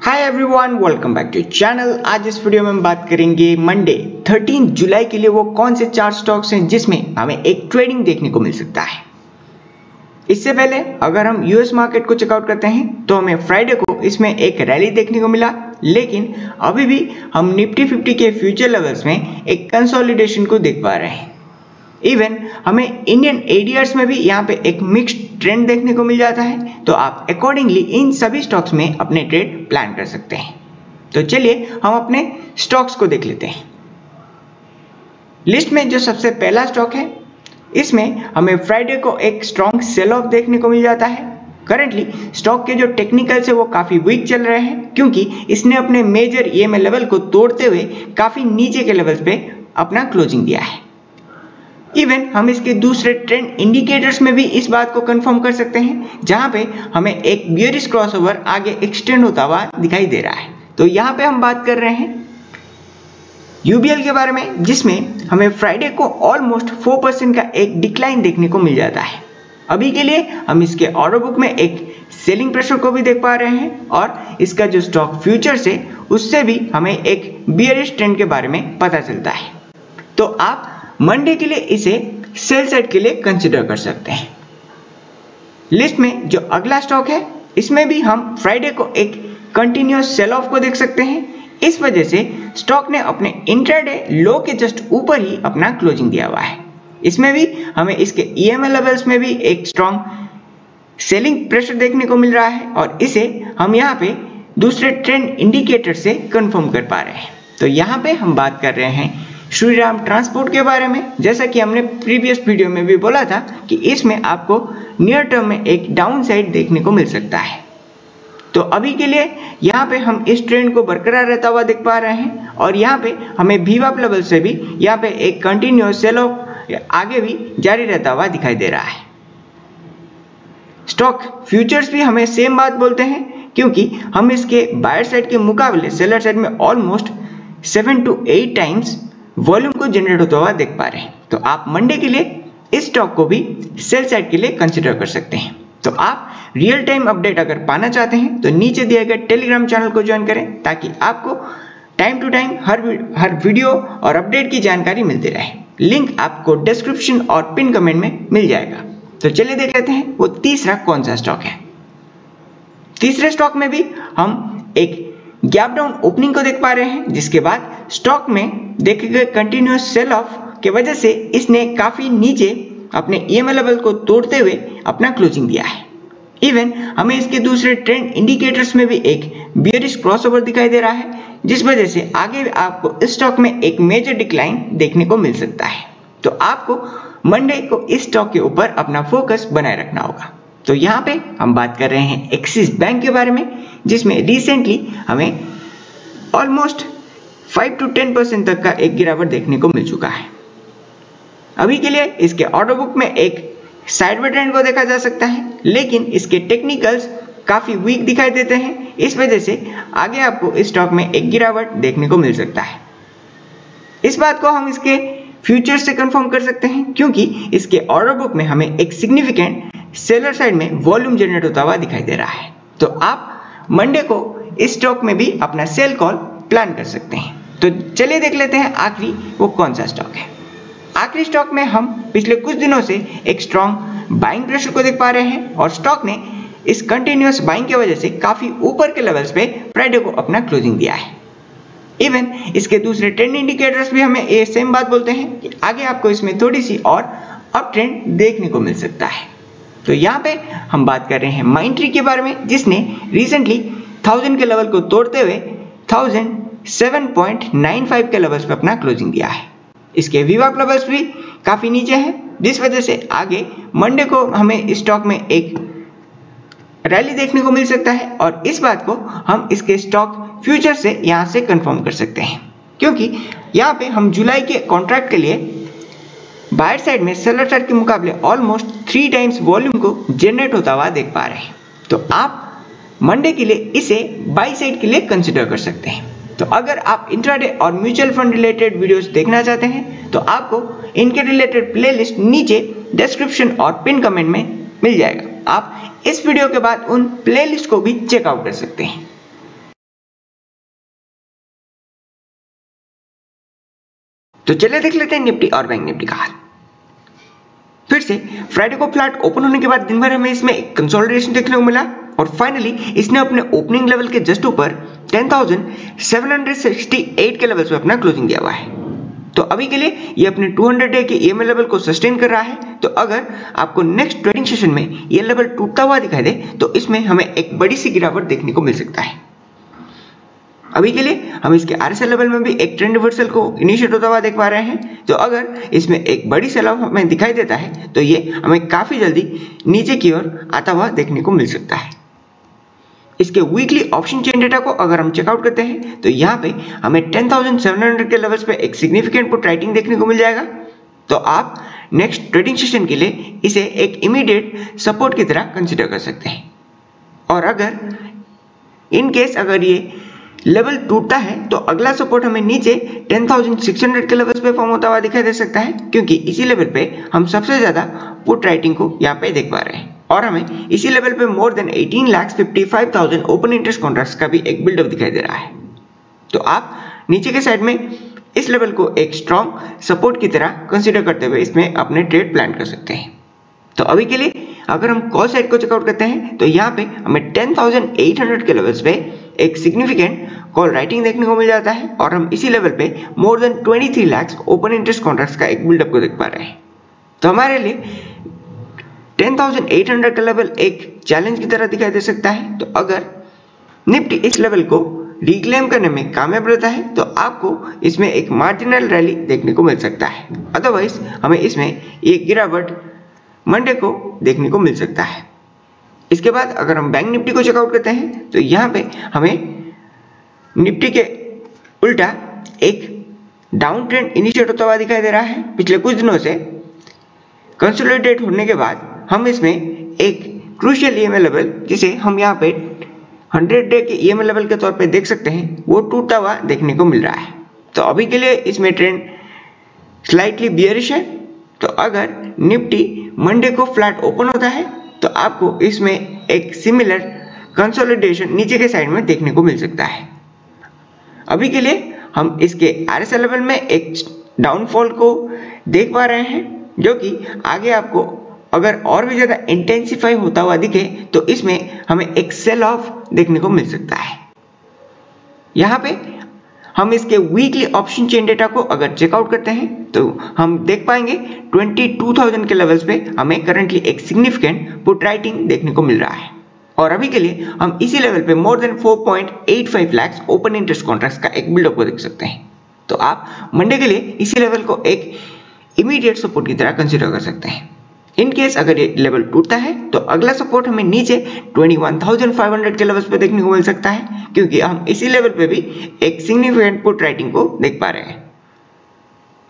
Hi everyone, welcome back to channel. आज इस video में हम बात करेंगे मंडे 13 जुलाई के लिए वो कौन से 4 स्टॉक्स हैं जिसमें हमें एक ट्रेडिंग देखने को मिल सकता है। इससे पहले अगर हम यूएस मार्केट को चेकआउट करते हैं तो हमें फ्राइडे को इसमें एक रैली देखने को मिला, लेकिन अभी भी हम निफ्टी 50 के फ्यूचर लेवल्स में एक कंसोलिडेशन को देख पा रहे हैं। इवन हमें इंडियन एडीआर्स में भी यहाँ पे एक मिक्स्ड ट्रेंड देखने को मिल जाता है, तो आप अकॉर्डिंगली इन सभी स्टॉक्स में अपने ट्रेड प्लान कर सकते हैं। तो चलिए हम अपने स्टॉक्स को देख लेते हैं। लिस्ट में जो सबसे पहला स्टॉक है, इसमें हमें फ्राइडे को एक स्ट्रॉन्ग सेल ऑफ देखने को मिल जाता है। करंटली स्टॉक के जो टेक्निकल्स है वो काफी वीक चल रहे हैं, क्योंकि इसने अपने मेजर ईएमए लेवल को तोड़ते हुए काफी नीचे के लेवल्स पे अपना क्लोजिंग दिया है। इवन हम इसके दूसरे ट्रेंड इंडिकेटर्स में भी इस बात को कंफर्म कर सकते हैं, जहां पे हमें एक बियरिश क्रॉसओवर आगे एक्सटेंड होता हुआ दिखाई दे रहा है। तो यहाँ पे हम बात कर रहे हैं यूबीएल के बारे में, जिसमें हमें फ्राइडे को ऑलमोस्ट 4% का एक डिक्लाइन देखने को मिल जाता है। अभी के लिए हम इसके ऑर्डर बुक में एक सेलिंग प्रेशर को भी देख पा रहे हैं, और इसका जो स्टॉक फ्यूचर्स है उससे भी हमें एक बियरिश ट्रेंड के बारे में पता चलता है। तो आप मंडे के लिए इसे सेल साइड के लिए कंसिडर कर सकते हैं। लिस्ट में जो अगला स्टॉक है, इसमें भी हम फ्राइडे को एक कंटिन्यूअस सेल ऑफ को देख सकते हैं। इस वजह से स्टॉक ने अपने इंट्राडे लो के जस्ट ऊपर ही अपना क्लोजिंग दिया हुआ है। इसमें भी हमें इसके ईएमए लेवल्स में भी एक स्ट्रॉन्ग सेलिंग प्रेशर देखने को मिल रहा है, और इसे हम यहाँ पे दूसरे ट्रेंड इंडिकेटर से कंफर्म कर पा रहे हैं। तो यहाँ पे हम बात कर रहे हैं श्रीराम ट्रांसपोर्ट के बारे में। जैसा कि हमने प्रीवियस वीडियो में भी बोला था कि इसमें आपको नियर टर्म में एक डाउन साइड देखने को मिल सकता है। तो अभी के लिए यहाँ पे हम इस ट्रेंड को बरकरार रहता हुआ देख पा रहे हैं, और यहाँ पे हमें VWAP लेवल से भी यहाँ पे एक कंटिन्यूअस सेल ऑफ आगे भी जारी रहता हुआ दिखाई दे रहा है। स्टॉक फ्यूचर्स भी हमें सेम बात बोलते हैं, क्योंकि हम इसके बायर साइड के मुकाबले सेलर साइड में ऑलमोस्ट 7 to 8 टाइम्स वॉल्यूम को जनरेट होता हुआ देख पा रहे हैं। तो आप मंडे के लिए इस स्टॉक को भी सेल साइड के लिए कंसिडर कर सकते हैं। तो आप रियल टाइम अपडेट अगर पाना चाहते हैं तो नीचे दिए गए टेलीग्राम चैनल को ज्वाइन करें, ताकि आपको टाइम टू टाइम हर वीडियो और अपडेट की जानकारी मिलती रहे। लिंक आपको डिस्क्रिप्शन और पिन कमेंट में मिल जाएगा। तो चलिए देख लेते हैं वो तीसरा कौन सा स्टॉक है। तीसरे स्टॉक में भी हम एक गैप डाउन ओपनिंग को देख पा रहे हैं, जिसके बाद स्टॉक में देखे गए कंटिन्यूअस सेल ऑफ के वजह से इसने काफी नीचे अपने ईएमए लेवल को तोड़ते हुए अपना क्लोजिंग दिया है। इवन हमें इसके दूसरे ट्रेंड इंडिकेटर्स में भी एक बियरिश क्रॉसओवर दिखाई दे रहा है, जिस वजह से आगे आपको इस स्टॉक में एक मेजर डिक्लाइन देखने को मिल सकता है। तो आपको मंडे को इस स्टॉक के ऊपर अपना फोकस बनाए रखना होगा। तो यहाँ पे हम बात कर रहे हैं एक्सिस बैंक के बारे में, जिसमें रिसेंटली हमें ऑलमोस्ट 5 to 10% तक का एक गिरावट देखने को मिल चुका है। अभी के लिए इसके ऑर्डर बुक में एक साइडवेज ट्रेंड को देखा जा सकता है, लेकिन इसके टेक्निकल्स काफी वीक दिखाई देते हैं। इस वजह से आगे आपको इस स्टॉक में एक गिरावट देखने को मिल सकता है। इस बात को हम इसके फ्यूचर से कंफर्म कर सकते हैं, क्योंकि इसके ऑर्डर बुक में हमें एक सिग्निफिकेंट सेलर साइड में वॉल्यूम जनरेट होता हुआ दिखाई दे रहा है। तो आप मंडे को इस स्टॉक में भी अपना सेल कॉल प्लान कर सकते हैं। तो चलिए देख लेते हैं आखिरी वो कौन सा स्टॉक है। आखिरी स्टॉक में हम पिछले कुछ दिनों से एक स्ट्रॉन्ग बाइंग प्रेशर को देख पा रहे हैं, और स्टॉक ने इस कंटिन्यूअस बाइंग की वजह से काफी ऊपर के लेवल्स पे फ्राइडे को अपना क्लोजिंग दिया है। इवन इसके दूसरे ट्रेंड इंडिकेटर्स भी हमें ये सेम बात बोलते हैं कि आगे आपको इसमें थोड़ी सी और अप ट्रेंड देखने को मिल सकता है। तो यहाँ पे हम बात कर रहे हैं माइंट्री के बारे में, जिसने रिसेंटली 1000 के लेवल को तोड़ते हुए 1007.95 के लेवल्स पे अपना क्लोजिंग दिया है। इसके VWAP लेवल्स भी काफी नीचे हैं, जिस वजह से आगे मंडे को हमें इस स्टॉक में एक रैली देखने को मिल सकता है, और इस बात को हम इसके स्टॉक फ्यूचर से यहाँ से कंफर्म कर सकते हैं, क्योंकि यहाँ पे हम जुलाई के कॉन्ट्रैक्ट के लिए बायर साइड में सेलर साइड के मुकाबले ऑलमोस्ट 3 टाइम्स वॉल्यूम को जनरेट होता हुआ देख पा रहे हैं। तो आप मंडे के लिए इसे बाई साइड के लिए कंसिडर कर सकते हैं। तो अगर आप इंट्राडे और म्यूचुअल फंड रिलेटेड वीडियोस देखना चाहते हैं तो आपको इनके रिलेटेड प्लेलिस्ट नीचे डिस्क्रिप्शन और पिन कमेंट में मिल जाएगा। आप इस वीडियो के बाद उन प्लेलिस्ट को भी चेकआउट कर सकते हैं। तो चलिए देख लेते हैं निफ्टी और बैंक निफ्टी का हाल। फिर से फ्राइडे को फ्लैट ओपन होने के बाद दिन भर हमें इसमें कंसोलिडेशन देखने को मिला और फाइनली इसने अपने ओपनिंग लेवल के जस्ट ऊपर 10,768 के लेवल पे अपना क्लोजिंग दिया हुआ है। तो अभी के लिए ये अपने 200 डे के ईएमए लेवल को सस्टेन कर रहा है। तो अगर आपको नेक्स्ट ट्रेडिंग सेशन में ये लेवल टूटता हुआ दिखाई दे तो इसमें हमें एक बड़ी सी गिरावट देखने को मिल सकता है। अभी के लिए हम इसके आरएसएल लेवल में भी एक ट्रेंड रिवर्सल को इनिशिएट होता हुआ देख पा रहे हैं। तो अगर इसमें एक बड़ी सेल ऑफ हमें दिखाई देता है तो ये हमें काफी जल्दी नीचे की ओर आता हुआ देखने को मिल सकता है। इसके वीकली ऑप्शन चेन डेटा को अगर हम चेकआउट करते हैं तो यहाँ पे हमें 10,700 के लेवल्स पे एक सिग्निफिकेंट पुट राइटिंग देखने को मिल जाएगा। तो आप नेक्स्ट ट्रेडिंग सेशन के लिए इसे एक इमीडिएट सपोर्ट की तरह कंसिडर कर सकते हैं। और अगर इन केस अगर ये लेवल टूटता है तो अगला सपोर्ट हमें नीचे 10,600 के लेवल्स पे फॉर्म होता हुआ दिखाई दे सकता है, क्योंकि इसी लेवल पे हम सबसे ज्यादा पुट राइटिंग को यहाँ पे देख पा रहे हैं और हमें इसी लेवल पे more than 18,55,000 open interest contracts का भी एक बिल्डअप दिखाई दे रहा है। तो आप नीचे के साइड में इस लेवल को एक स्ट्रॉन्ग सपोर्ट की तरह कंसिडर करते हुए इसमें अपने ट्रेड प्लान कर सकते हैं। तो अभी के लिए अगर हम कॉल साइड को चेकआउट करते हैं तो यहाँ पे हमें 10,800 के लेवल्स पे एक सिग्निफिकेंट कॉल राइटिंग देखने को मिल जाता है और हम इसी लेवल पे more than 23 lakh open interest contracts का एक बिल्डअप को देख पा रहे हैं। तो हमारे लिए 10,800 का लेवल एक चैलेंज की तरह दिखाई दे सकता है। तो अगर निफ्टी इस लेवल को रिक्लेम करने में कामयाब रहता है तो आपको इसमें एक मार्जिनल रैली देखने को मिल सकता है। अदरवाइज हमें इसमें एक गिरावट मंडे को देखने को मिल सकता है। इसके बाद अगर हम बैंक निफ्टी को चेकआउट करते हैं तो यहाँ पे हमें निफ्टी के उल्टा एक डाउन ट्रेंड इनिशिएट होता हुआ दिखाई दे रहा है। पिछले कुछ दिनों से कंसोलिडेट होने के बाद हम इसमें एक क्रूशियल ईएमए लेवल जिसे हम यहाँ पे 100 डे के ईएमए लेवल के तौर पे देख सकते हैं वो टूटता हुआ देखने को मिल रहा है। तो अभी के लिए इसमें ट्रेंड स्लाइटली बियरिश है। तो अगर निफ्टी मंडे को फ्लैट ओपन होता है तो आपको इसमें एक सिमिलर कंसोलिडेशन नीचे के साइड में देखने को मिल सकता है। अभी के लिए हम इसके आरएसएल लेवल में एक डाउनफॉल को देख पा रहे हैं, जो कि आगे आपको अगर और भी ज्यादा इंटेंसिफाई होता हुआ दिखे तो इसमें हमें एक सेल ऑफ देखने को मिल सकता है। यहाँ पे हम इसके वीकली ऑप्शन चेन डेटा को अगर चेकआउट करते हैं तो हम देख पाएंगे 22,000 के लेवल्स पे हमें करंटली एक सिग्निफिकेंट पुट राइटिंग देखने को मिल रहा है और अभी के लिए हम इसी लेवल पे more than 4.85 lakh open interest contracts का एक बिल्डअप को देख सकते हैं। तो आप मंडे के लिए इसी लेवल को एक इमीडिएट सपोर्ट की तरह कंसिडर कर सकते हैं। इन केस अगर ये लेवल टूटता है तो अगला सपोर्ट हमें नीचे 21,500 के लेवल्स पे देखने को मिल सकता है, क्योंकि हम इसी लेवल पे भी एक सिग्निफिकेंट पुट राइटिंग को देख पा रहे हैं।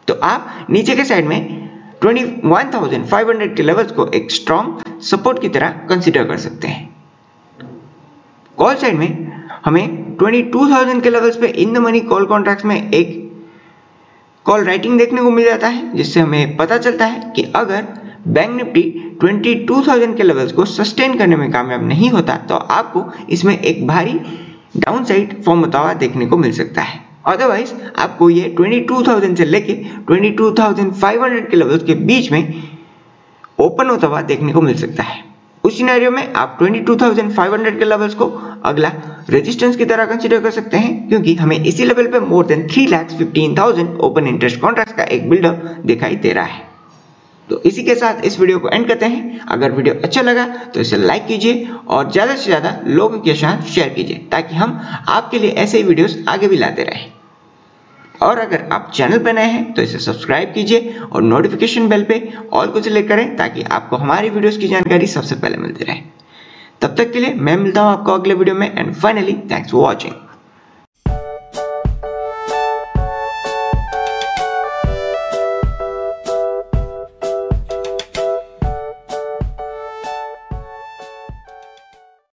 तो आप नीचे के साइड में 21,500 के लेवल्स को एक स्ट्रॉन्ग सपोर्ट की तरह कंसिडर कर सकते हैं। कॉल साइड में हमें 22,000 के लेवल्स पे in the money call contracts में एक कॉल राइटिंग देखने को मिल जाता है, जिससे हमें पता चलता है कि अगर बैंक निफ्टी 22,000 के लेवल्स को सस्टेन करने में कामयाब नहीं होता तो आपको इसमें एक भारी डाउन साइड फॉर्म होता हुआ देखने को मिल सकता है। अदरवाइज आपको ये 22,000 से लेके 22,500 के लेवल्स के बीच में ओपन होता हुआ देखने को मिल सकता है। उस सिनेरियो में आप 22,500 के लेवल्स को अगला रेजिस्टेंस की तरह कंसीडर कर सकते हैं, क्योंकि हमें इसी लेवल पे more than 3,15,000 open interest contracts का एक बिल्डअप दिखाई दे रहा है। तो इसी के साथ इस वीडियो को एंड करते हैं। अगर वीडियो अच्छा लगा तो इसे लाइक कीजिए और ज्यादा से ज्यादा लोगों के साथ शेयर कीजिए, ताकि हम आपके लिए ऐसे ही वीडियोस आगे भी लाते रहें। और अगर आप चैनल पर नए हैं तो इसे सब्सक्राइब कीजिए और नोटिफिकेशन बेल पे ऑल को सिलेक्ट करें, ताकि आपको हमारी वीडियोस की जानकारी सबसे पहले मिलती रहे। तब तक के लिए मैं मिलता हूं आपको अगले वीडियो में and finally thanks for watching.